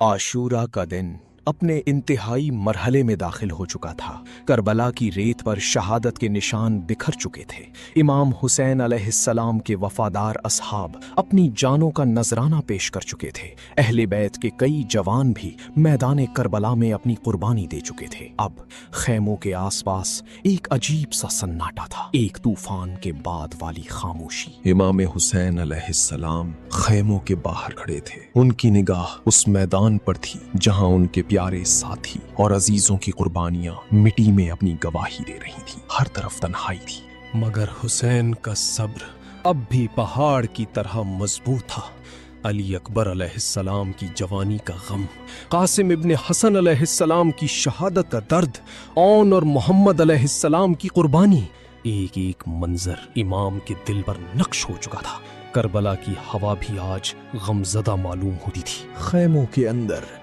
आशूरा का दिन अपने इंतहाई मरहले में दाखिल हो चुका था। करबला की रेत पर शहादत के निशान बिखर चुके थे। इमाम हुसैन अलैहिस्सलाम के वफादार असहाब अपनी जानों का नजराना पेश कर चुके थे। अहले बैत के कई जवान भी मैदान करबला में अपनी कुर्बानी दे चुके थे। अब खैमों के आसपास एक अजीब सा सन्नाटा था, एक तूफान के बाद वाली खामोशी। इमाम हुसैन अलैहिस्सलाम खैमों के बाहर खड़े थे। उनकी निगाह उस मैदान पर थी जहां उनके प्यारे साथी और अजीजों की कुर्बानियां मिट्टी में अपनी गवाही दे रही थी। हर तरफ तन्हाई थी, मगर हुसैन का सब्र अब भी पहाड़ की तरह मजबूत था। अली अकबर अलैहिस्सलाम की जवानी का गम, कासिम इब्न हसन अलैहिस्सलाम की शहादत का दर्द, औन और मोहम्मद अलैहिस्सलाम की कुर्बानी, एक एक मंजर इमाम के दिल पर नक्श हो चुका था। करबला की हवा भी आज गमजदा मालूम होती थी। खैमों के अंदर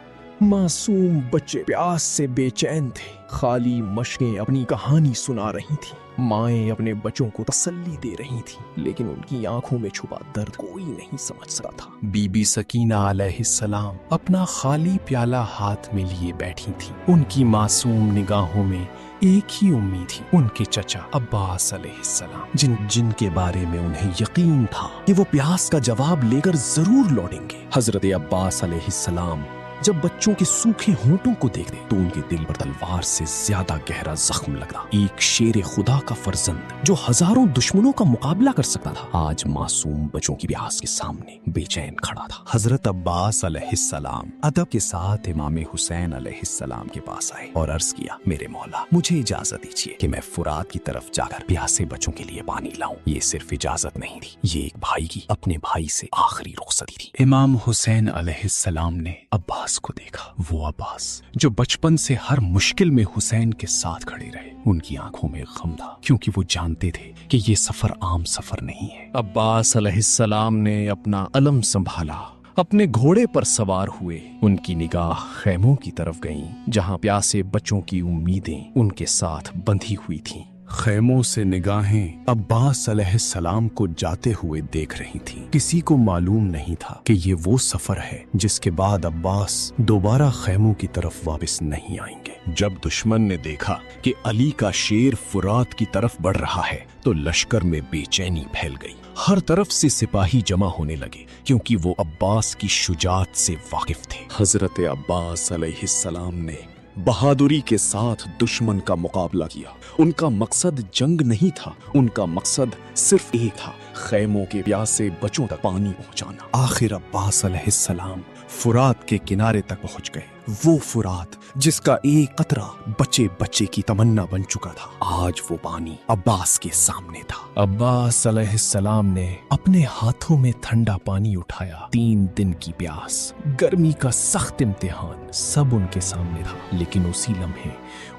मासूम बच्चे प्यास से बेचैन थे। खाली मशकें अपनी कहानी सुना रही थी, माएं अपने बच्चों को तसल्ली दे रही थी, लेकिन उनकी आंखों में छुपा दर्द कोई नहीं समझ सका था। बीबी सकीना अलैहिस्सलाम अपना खाली प्याला हाथ में लिए बैठी थी। उनकी मासूम निगाहों में एक ही उम्मीद थी, उनके चचा अब्बास अलैहिस्सलाम, जिनके बारे में उन्हें यकीन था कि वो प्यास का जवाब लेकर जरूर लौटेंगे। हजरत अब्बास अलैहिस्सलाम जब बच्चों के सूखे होंठों को देखते तो उनके दिल पर तलवार से ज्यादा गहरा जख्म लगता। एक शेर खुदा का फर्जंद जो हजारों दुश्मनों का मुकाबला कर सकता था, आज मासूम बच्चों की प्यास के सामने बेचैन खड़ा था। हजरत अब्बास अलैहिस्सलाम अदब के साथ इमाम हुसैन अलैहिस्सलाम के पास आए और अर्ज किया, मेरे मौला, मुझे इजाजत दीजिए कि मैं फुरात की तरफ जाकर प्यासे बच्चों के लिए पानी लाऊं। ये सिर्फ इजाजत नहीं थी, ये एक भाई की अपने भाई से आखिरी रुखसती थी। इमाम हुसैन अलैहिस्सलाम ने अब्बास को देखा, वो अब्बास जो बचपन से हर मुश्किल में हुसैन के साथ खड़े रहे। उनकी आंखों में गम था, क्योंकि वो जानते थे कि ये सफर आम सफर नहीं है। अब्बास अलैहिस्सलाम ने अपना अलम संभाला, अपने घोड़े पर सवार हुए। उनकी निगाह खैमों की तरफ गईं, जहां प्यासे बच्चों की उम्मीदें उनके साथ बंधी हुई थीं। खैमों से निगाहें अब्बास अलैहिस्सलाम को जाते हुए देख रही थीं। किसी को मालूम नहीं था कि ये वो सफर है जिसके बाद अब्बास दोबारा खैमों की तरफ वापस नहीं आएंगे। जब दुश्मन ने देखा कि अली का शेर फुरात की तरफ बढ़ रहा है तो लश्कर में बेचैनी फैल गई। हर तरफ से सिपाही जमा होने लगे, क्योंकि वो अब्बास की शुजाअत से वाकिफ थे। हजरत अब्बास अलैहिस्सलाम ने बहादुरी के साथ दुश्मन का मुकाबला किया। उनका मकसद जंग नहीं था, उनका मकसद सिर्फ एक था, खैमों के प्यासे बच्चों तक पानी पहुंचाना। आखिर अब्बास अलैहिस्सलाम फुरात के किनारे तक पहुंच गए। वो फुरात जिसका एक कतरा बच्चे बच्चे की तमन्ना बन चुका था, आज वो पानी अब्बास के सामने था। अब्बास अलैहिस्सलाम ने अपने हाथों में ठंडा पानी उठाया। 3 दिन की प्यास, गर्मी का सख्त इम्तिहान सब उनके सामने था, लेकिन उसी लम्हे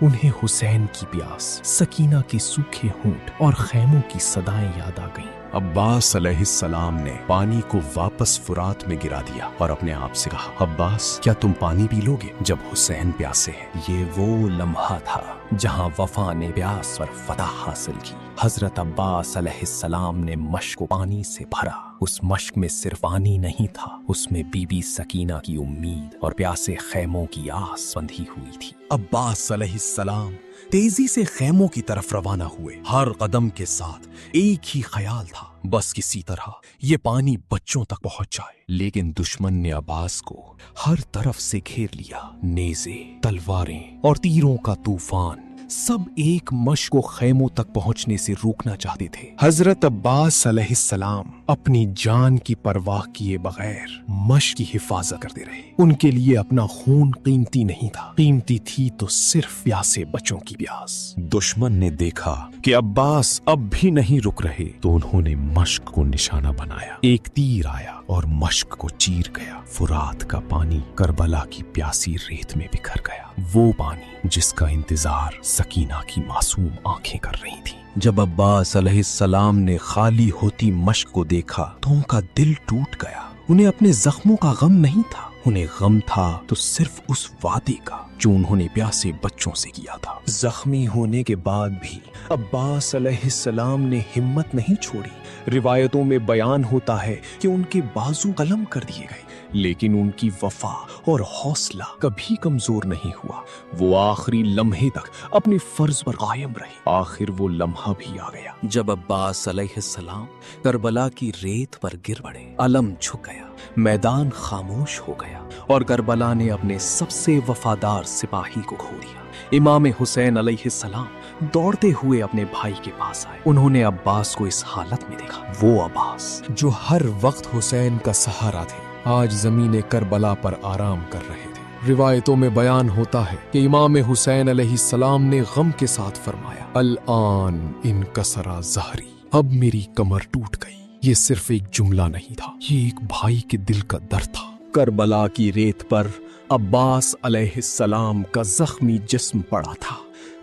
उन्हें हुसैन की प्यास, सकीना के सूखे होंठ और खैमों की सदाएं याद आ गईं। अब्बास अलैहिस्सलाम ने पानी को वापस फुरात में गिरा दिया और अपने आप से कहा, अब्बास, क्या तुम पानी पी लोगे जब हुसैन प्यासे हैं? ये वो लम्हा था जहां वफा ने प्यास पर फतह हासिल की। हजरत अब्बास अलैहिस्सलाम ने मश्क को पानी से भरा। उस मश्क में सिर्फ पानी नहीं था, उसमें बीबी सकीना की उम्मीद और प्यासे खैमों की आस बंधी हुई थी। अब्बास अलैहिस्सलाम तेजी से खैमों की तरफ रवाना हुए। हर कदम के साथ एक ही ख्याल था, बस किसी तरह ये पानी बच्चों तक पहुंच जाए। लेकिन दुश्मन ने अब्बास को हर तरफ से घेर लिया। नेज़े, तलवारें और तीरों का तूफान सब एक मश्क को खैमों तक पहुंचने से रोकना चाहते थे। हजरत अब्बास अलैहिस्सलाम अपनी जान की परवाह किए बगैर मश्क की हिफाजत करते रहे। उनके लिए अपना खून कीमती नहीं था, कीमती थी तो सिर्फ प्यासे बच्चों की प्यास। दुश्मन ने देखा कि अब्बास अब भी नहीं रुक रहे तो उन्होंने मश्क को निशाना बनाया। एक तीर आया और मश्क को चीर गया। फुरात का पानी करबला की प्यासी रेत में बिखर गया, वो पानी जिसका इंतजार सकीना की मासूम आंखें कर रही थी। जब अब्बास अलैहिस्सलाम ने खाली होती मश्क को देखा तो उनका दिल टूट गया। उन्हें अपने जख्मों का गम नहीं था, उन्हें गम था तो सिर्फ उस वादे का जो उन्होंने प्यासे बच्चों से किया था। जख्मी होने के बाद भी अब्बास अलैहिस्सलाम ने हिम्मत नहीं छोड़ी। रिवायतों में बयान होता है कि उनके बाजू कलम कर दिए गए, लेकिन उनकी वफा और हौसला कभी कमजोर नहीं हुआ। वो आखिरी लम्हे तक अपने फर्ज पर कायम रहे। आखिर वो लम्हा भी आ गया जब अब्बास अलैहिस्सलाम करबला की रेत पर गिर पड़े। अलम झुक गया, मैदान खामोश हो गया और करबला ने अपने सबसे वफादार सिपाही को खो दिया। इमाम हुसैन अलैहिस्सलाम दौड़ते हुए अपने भाई के पास आए। उन्होंने अब्बास को इस हालत में देखा। वो अब्बास जो हर वक्त हुसैन का सहारा थे, आज जमीन करबला पर आराम कर रहे थे। रिवायतों में बयान होता है कि इमाम हुसैन अलैहिस्सलाम ने गम के साथ फरमाया, अल-आन इनकसरा ज़हरी, अब मेरी कमर टूट गई। ये सिर्फ एक जुमला नहीं था, ये एक भाई के दिल का दर्द था। करबला की रेत पर अब्बास अलैहिस्सलाम का जख्मी जिस्म पड़ा था।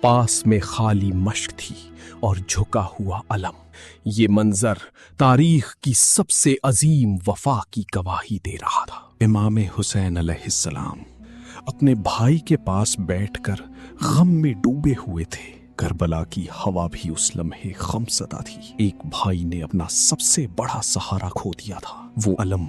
पास में खाली मश्क थी और झुका हुआ अलम। ये मंजर तारीख की सबसे अजीम वफा की गवाही दे रहा था। इमाम हुसैन अलैहिस्सलाम अपने भाई के पास बैठकर गम में डूबे हुए थे। करबला की हवा भी उस लम्हे गमज़दा थी। एक भाई ने अपना सबसे बड़ा सहारा खो दिया था। वो अलम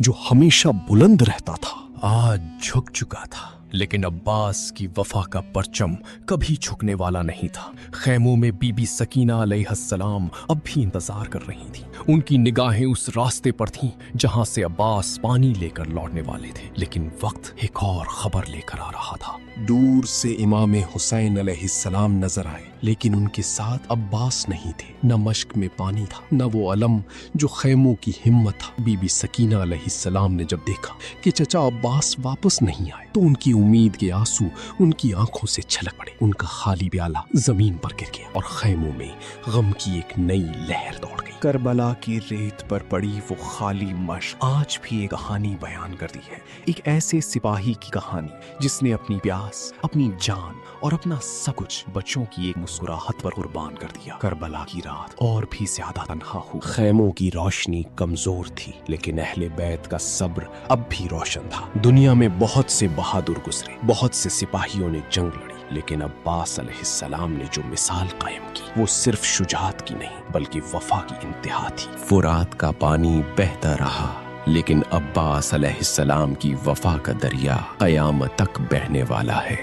जो हमेशा बुलंद रहता था, आज झुक चुका था। लेकिन अब्बास की वफा का परचम कभी झुकने वाला नहीं था। खैमों में बीबी सकीना अलैहिस्सलाम अब भी इंतजार कर रही थी। उनकी निगाहें उस रास्ते पर थीं जहां से अब्बास पानी लेकर लौटने वाले थे। लेकिन वक्त एक और खबर लेकर आ रहा था। दूर से इमाम हुसैन अलैहिस्सलाम नजर आए, लेकिन उनके साथ अब्बास नहीं थे। न मश्क में पानी था, न वो अलम जो खैमों की हिम्मत था। बीबी सकीना अलैहिस्सलाम ने जब देखा कि चचा अब्बास वापस नहीं आए, तो उनकी उम्मीद के आंसू उनकी आंखों से छलक पड़े। उनका खाली प्याला जमीन पर गिर गया और खैमों में गम की एक नई लहर दौड़ गई। करबला की रेत पर पड़ी वो खाली मश्क आज भी एक कहानी बयान करती है। एक ऐसे सिपाही की कहानी जिसने अपनी प्यास, अपनी जान और अपना सब कुछ बच्चों की एक मुस्कुराहट पर कुर्बान कर दिया। करबला की रात और भी ज्यादा तन्हा हुई। खैमों की रोशनी कमजोर थी, लेकिन अहले बैत का सब्र अब भी रोशन था। दुनिया में बहुत से बहादुर गुजरे, बहुत से सिपाहियों ने जंग लड़ी, लेकिन अब्बास अलैहिस्सलाम ने जो मिसाल कायम की वो सिर्फ शुजाअत की नहीं बल्कि वफा की इंतहा थी। फुरात का पानी बहता रहा, लेकिन अब्बास अलैहिस्सलाम की वफा का दरिया क़यामत तक बहने वाला है।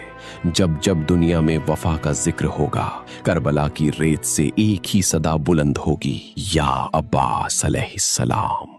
जब जब दुनिया में वफा का जिक्र होगा, करबला की रेत से एक ही सदा बुलंद होगी, या अब्बास अलैहिस्सलाम।